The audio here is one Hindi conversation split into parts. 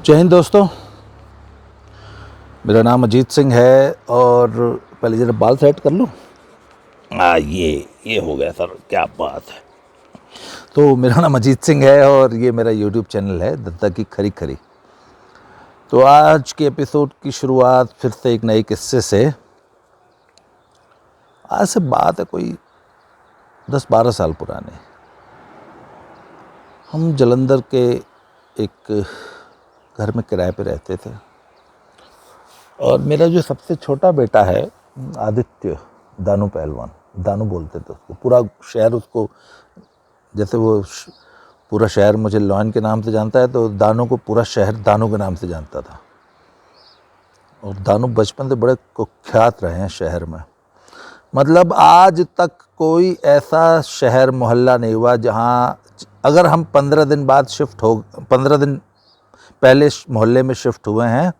जय हिंद दोस्तों, मेरा नाम अजीत सिंह है। और पहले जरा बाल सेट कर लूँ। ये हो गया सर, क्या बात है। तो मेरा नाम अजीत सिंह है और ये मेरा यूट्यूब चैनल है दत्ता की खरी खरी। तो आज के एपिसोड की शुरुआत फिर से एक नए किस्से से। आज से बात है कोई 10-12 साल पुराने। हम जालंधर के एक घर में किराए पे रहते थे और मेरा जो सबसे छोटा बेटा है आदित्य, दानू पहलवान, दानू बोलते थे उसको। पूरा शहर उसको, जैसे वो पूरा शहर मुझे लॉयन के नाम से जानता है, तो दानू को पूरा शहर दानू के नाम से जानता था। और दानू बचपन से बड़े कुख्यात रहे हैं शहर में। मतलब आज तक कोई ऐसा शहर मोहल्ला नहीं हुआ जहाँ अगर हम 15 दिन बाद 15 दिन पहले मोहल्ले में शिफ्ट हुए हैं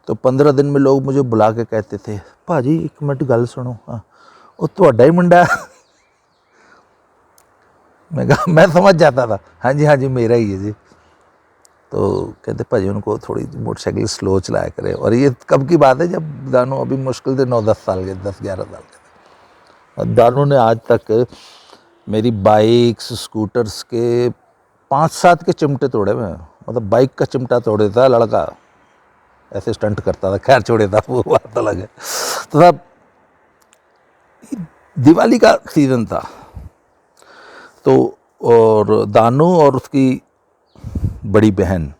तो 15 दिन में लोग मुझे बुला के कहते थे, भाजी एक मिनट गल सुनो, हाँ वो ਤੁਹਾਡਾ ही मुंडा है। मैं समझ जाता था, हाँ जी मेरा ही है जी। तो कहते भाजी उनको थोड़ी मोटरसाइकिल स्लो चलाया करे। और ये कब की बात है, जब दानू अभी मुश्किल से 9-10 साल के, 10-11 साल के थे। और दानू ने आज तक मेरी बाइक्स स्कूटर्स के 5-7 के चिमटे तोड़े हुए हैं। मतलब बाइक का चिमटा तोड़े था लड़का, ऐसे स्टंट करता था। खैर छोड़े था, वो बात अलग है। तो साहब दिवाली का सीज़न था, तो और दानू और उसकी बड़ी बहन,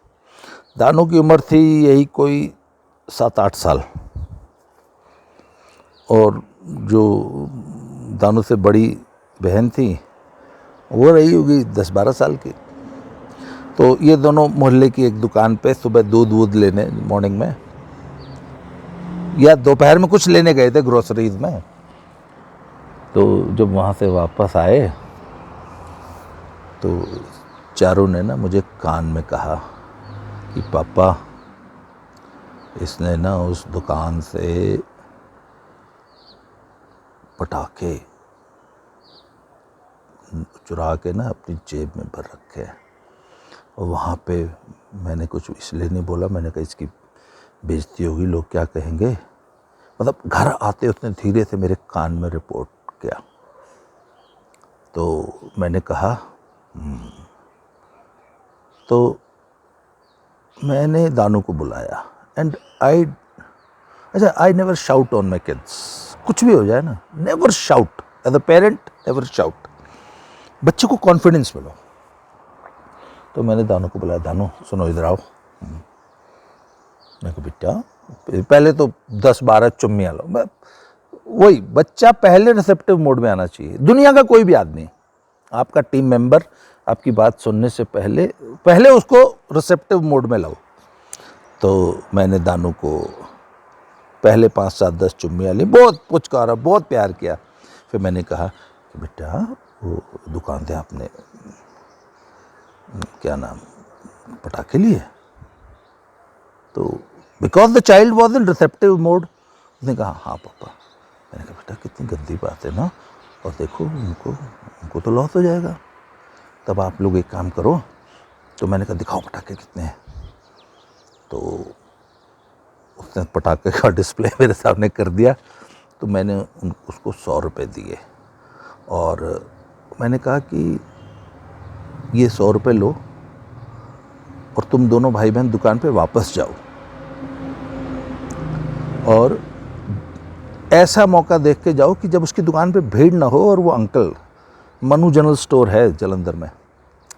दानू की उम्र थी यही कोई 7-8 साल, और जो दानू से बड़ी बहन थी वो रही होगी 10-12 साल की। तो ये दोनों मोहल्ले की एक दुकान पे सुबह दूध लेने मॉर्निंग में या दोपहर में कुछ लेने गए थे ग्रोसरीज में। तो जब वहाँ से वापस आए तो चारों ने ना मुझे कान में कहा कि पापा इसने ना उस दुकान से पटाखे चुरा के ना अपनी जेब में भर रखे हैं। और वहाँ पे मैंने कुछ इसलिए नहीं बोला, मैंने कहा इसकी बेइज्जती होगी, लोग क्या कहेंगे। मतलब घर आते उसने धीरे से मेरे कान में रिपोर्ट किया। तो मैंने कहा तो मैंने दानू को बुलाया and I never shout on my kids. कुछ भी हो जाए ना, never shout as a parent, never shout. बच्चे को कॉन्फिडेंस मिलो। तो मैंने दानू को बुलाया, दानू सुनो इधर आओ। मैं कहा बेटा, पहले तो 10-12 चुम्मियाँ लो। वही बच्चा पहले रिसेप्टिव मोड में आना चाहिए। दुनिया का कोई भी आदमी, आपका टीम मेंबर आपकी बात सुनने से पहले उसको रिसेप्टिव मोड में लाओ। तो मैंने दानू को पहले 5-7-10 चुम्मियाँ ली, बहुत पुचकारा, बहुत प्यार किया। फिर मैंने कहा कि बेटा वो दुकान से आपने क्या नाम पटाखे लिए? तो because the child was in receptive mode, उसने कहा हाँ पापा। मैंने कहा बेटा कितनी गंदी बात है ना, और देखो उनको तो लॉस हो जाएगा। तब आप लोग एक काम करो। तो मैंने कहा दिखाओ पटाखे कितने हैं। तो उसने पटाखे का डिस्प्ले मेरे सामने कर दिया। तो मैंने उसको 100 रुपये दिए और मैंने कहा कि ये 100 रुपये लो और तुम दोनों भाई बहन दुकान पे वापस जाओ और ऐसा मौका देख के जाओ कि जब उसकी दुकान पे भीड़ ना हो। और वो अंकल, मनु जनरल स्टोर है जालंधर में,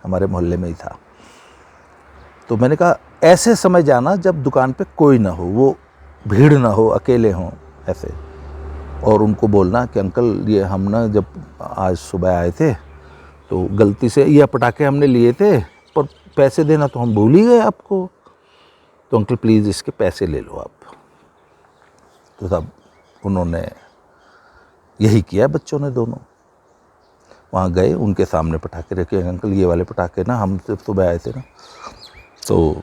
हमारे मोहल्ले में ही था। तो मैंने कहा ऐसे समय जाना जब दुकान पे कोई ना हो, वो भीड़ ना हो, अकेले हों ऐसे। और उनको बोलना कि अंकल ये हम ना जब आज सुबह आए थे तो गलती से ये पटाखे हमने लिए थे, पर पैसे देना तो हम भूल ही गए आपको। तो अंकल प्लीज़ इसके पैसे ले लो आप। तो तब उन्होंने यही किया, बच्चों ने दोनों वहाँ गए, उनके सामने पटाखे रखे। अंकल ये वाले पटाखे ना हम जब सुबह आए थे ना तो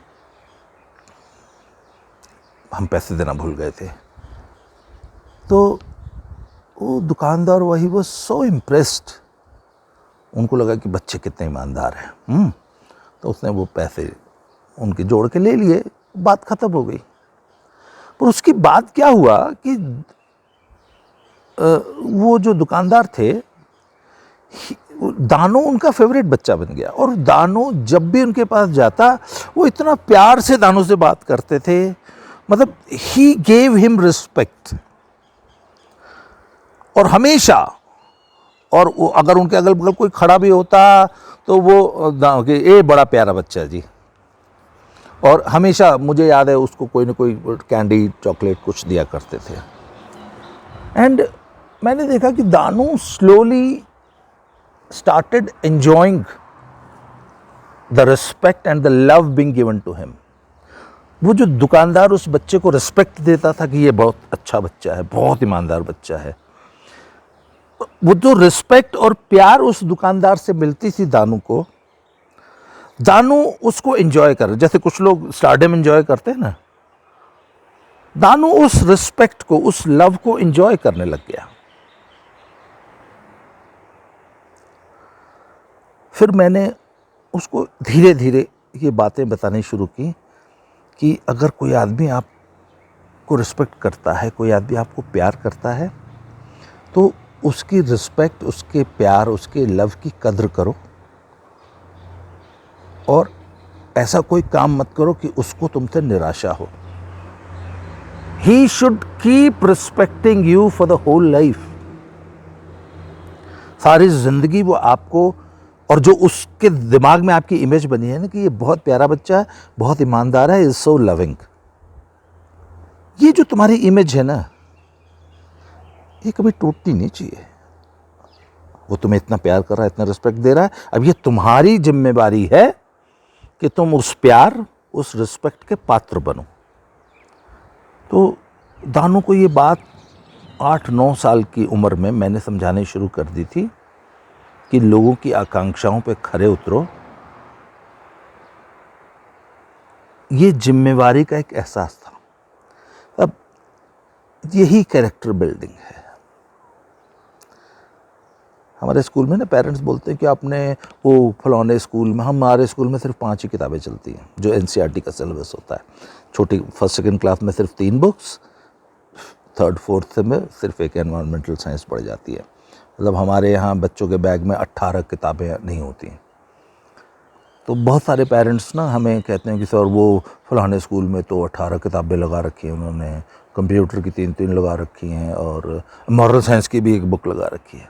हम पैसे देना भूल गए थे। तो वो दुकानदार वही वो सो इम्प्रेस्ड, उनको लगा कि बच्चे कितने ईमानदार हैं। तो उसने वो पैसे उनके जोड़ के ले लिए, बात खत्म हो गई। पर उसके बाद क्या हुआ कि वो जो दुकानदार थे, दानो उनका फेवरेट बच्चा बन गया, और दानो जब भी उनके पास जाता वो इतना प्यार से दानो से बात करते थे, मतलब ही गेव हिम रिस्पेक्ट। और हमेशा, और वो अगर उनके अगल बगल कोई खड़ा भी होता तो वो कि ए बड़ा प्यारा बच्चा है जी। और हमेशा मुझे याद है उसको कोई ना कोई कैंडी चॉकलेट कुछ दिया करते थे। एंड मैंने देखा कि Danu slowly started enjoying the respect and the love being given to him. वो जो दुकानदार उस बच्चे को रिस्पेक्ट देता था कि ये बहुत अच्छा बच्चा है, बहुत ईमानदार बच्चा है, वो जो रिस्पेक्ट और प्यार उस दुकानदार से मिलती थी दानू को, दानू उसको एंजॉय कर, जैसे कुछ लोग स्टारडम एंजॉय करते हैं ना, दानू उस रिस्पेक्ट को, उस लव को एंजॉय करने लग गया। फिर मैंने उसको धीरे धीरे ये बातें बतानी शुरू की कि अगर कोई आदमी आपको रिस्पेक्ट करता है, कोई आदमी आपको प्यार करता है, तो उसकी रिस्पेक्ट, उसके प्यार, उसके लव की कद्र करो, और ऐसा कोई काम मत करो कि उसको तुमसे निराशा हो। He should keep respecting you for the whole life. सारी जिंदगी वो आपको, और जो उसके दिमाग में आपकी इमेज बनी है ना कि ये बहुत प्यारा बच्चा है, बहुत ईमानदार है, इज सो लविंग, ये जो तुम्हारी इमेज है ना, ये कभी टूटनी नहीं चाहिए। वो तुम्हें इतना प्यार कर रहा है, इतना रिस्पेक्ट दे रहा है, अब ये तुम्हारी जिम्मेवारी है कि तुम उस प्यार, उस रिस्पेक्ट के पात्र बनो। तो दानू को ये बात 8-9 साल की उम्र में मैंने समझानी शुरू कर दी थी कि लोगों की आकांक्षाओं पे खरे उतरो। ये जिम्मेवारी का एक एहसास था। अब यही कैरेक्टर बिल्डिंग है। हमारे स्कूल में ना पेरेंट्स बोलते हैं कि आपने वो फलाने स्कूल में, हमारे स्कूल में सिर्फ 5 ही किताबें चलती हैं जो एनसीईआरटी का सिलेबस होता है। छोटी 1st-2nd क्लास में सिर्फ 3 बुक्स, 3rd-4th में सिर्फ एक एनवायरमेंटल साइंस पढ़ जाती है। मतलब हमारे यहाँ बच्चों के बैग में 18 किताबें नहीं होती। तो बहुत सारे पेरेंट्स ना हमें कहते हैं कि सर वो फलाने स्कूल में तो 18 किताबें लगा रखी हैं उन्होंने, कंप्यूटर की 3-3 लगा रखी हैं, और मॉरल साइंस की भी एक बुक लगा रखी है।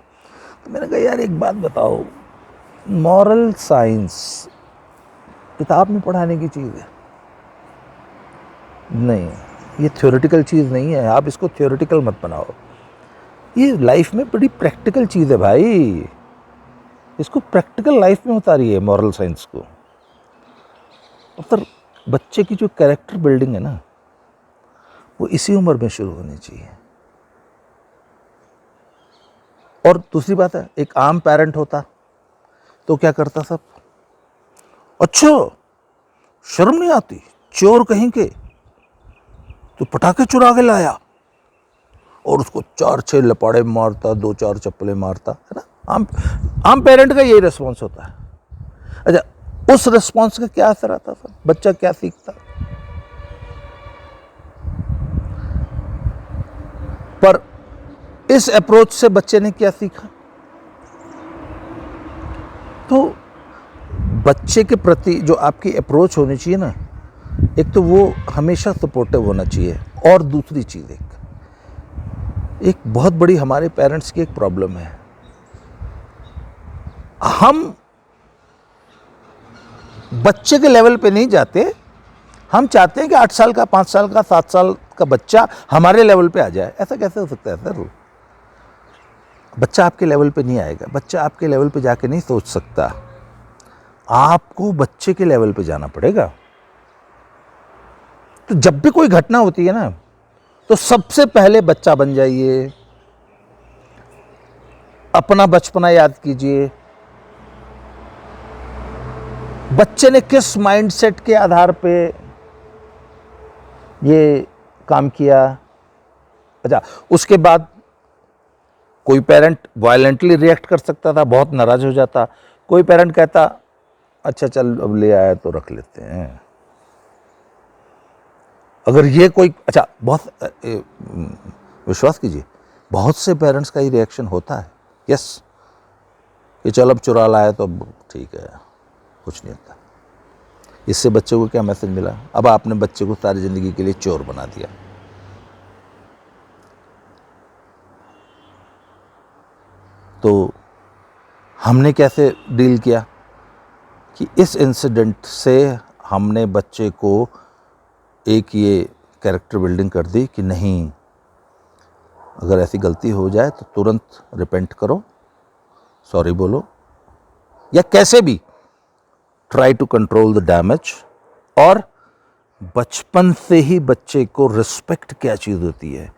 तो मैंने कहा यार एक बात बताओ, मॉरल साइंस किताब में पढ़ाने की चीज़ है? नहीं, ये थ्योरेटिकल चीज़ नहीं है, आप इसको थ्योरेटिकल मत बनाओ। ये लाइफ में बड़ी प्रैक्टिकल चीज़ है भाई, इसको प्रैक्टिकल लाइफ में उतारिए मॉरल साइंस को। और बच्चे की जो कैरेक्टर बिल्डिंग है ना, वो इसी उम्र में शुरू होनी चाहिए। और दूसरी बात है, एक आम पेरेंट होता तो क्या करता सब, अच्छा शर्म नहीं आती, चोर कहीं के, तो पटाखे चुरा के लाया, और उसको 4-6 लपाड़े मारता, 2-4 चप्पलें मारता, है ना। आम पेरेंट का यही रिस्पॉन्स होता है। अच्छा, उस रिस्पॉन्स का क्या असर आता था, बच्चा क्या सीखता? पर इस अप्रोच से बच्चे ने क्या सीखा? तो बच्चे के प्रति जो आपकी अप्रोच होनी चाहिए ना, एक तो वो हमेशा सपोर्टिव होना चाहिए, और दूसरी चीज़ एक बहुत बड़ी हमारे पेरेंट्स की एक प्रॉब्लम है, हम बच्चे के लेवल पे नहीं जाते, हम चाहते हैं कि 8 साल का, 5 साल का, 7 साल का बच्चा हमारे लेवल पे आ जाए। ऐसा कैसे हो सकता है सर? बच्चा आपके लेवल पे नहीं आएगा, बच्चा आपके लेवल पे जाके नहीं सोच सकता, आपको बच्चे के लेवल पे जाना पड़ेगा। तो जब भी कोई घटना होती है ना, तो सबसे पहले बच्चा बन जाइए, अपना बचपना याद कीजिए, बच्चे ने किस माइंडसेट के आधार पे ये काम किया। अच्छा, उसके बाद कोई पेरेंट वायलेंटली रिएक्ट कर सकता था, बहुत नाराज हो जाता, कोई पेरेंट कहता अच्छा चल अब ले आया तो रख लेते हैं, अगर ये कोई अच्छा बहुत विश्वास कीजिए बहुत से पेरेंट्स का ही रिएक्शन होता है, यस कि चल अब चुरा लाया तो अब ठीक है, कुछ नहीं होता। इससे बच्चे को क्या मैसेज मिला? अब आपने बच्चे को सारी ज़िंदगी के लिए चोर बना दिया। तो हमने कैसे डील किया कि इस इंसिडेंट से हमने बच्चे को एक ये कैरेक्टर बिल्डिंग कर दी कि नहीं, अगर ऐसी गलती हो जाए तो तुरंत रिपेंट करो, सॉरी बोलो, या कैसे भी try to control the damage. और बचपन से ही बच्चे को रिस्पेक्ट क्या चीज़ होती है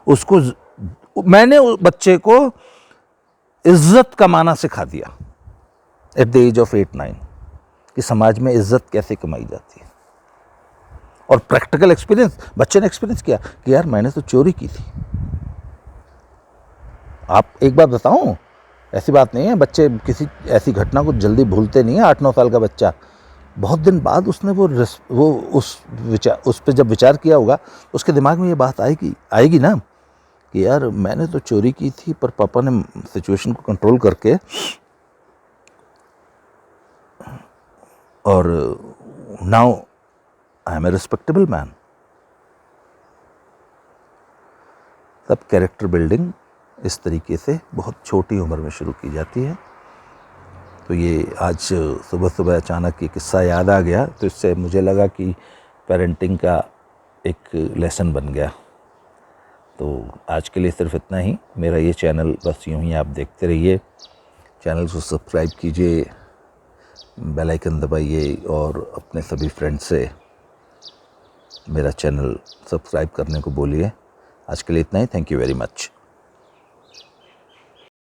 उसको मैंने बच्चे को इज्जत कमाना सिखा दिया एट द एज ऑफ 8-9 कि समाज में इज्जत कैसे कमाई जाती है। और प्रैक्टिकल एक्सपीरियंस बच्चे ने एक्सपीरियंस किया कि यार मैंने तो चोरी की थी। आप एक बात बताऊं, ऐसी बात नहीं है, बच्चे किसी ऐसी घटना को जल्दी भूलते नहीं है। 8-9 साल का बच्चा बहुत दिन बाद उसने वो उस पर जब विचार किया होगा उसके दिमाग में ये बात आएगी ना कि यार मैंने तो चोरी की थी पर पापा ने सिचुएशन को कंट्रोल करके और now I am a respectable man. तब कैरेक्टर बिल्डिंग इस तरीके से बहुत छोटी उम्र में शुरू की जाती है। तो ये आज सुबह सुबह अचानक ये किस्सा याद आ गया, तो इससे मुझे लगा कि पेरेंटिंग का एक लेसन बन गया। तो आज के लिए सिर्फ इतना ही। मेरा ये चैनल बस यूँ ही आप देखते रहिए, चैनल को सब्सक्राइब कीजिए, बेल आइकन दबाइए और अपने सभी फ्रेंड्स से मेरा चैनल सब्सक्राइब करने को बोलिए। आज के लिए इतना ही। Thank you very much.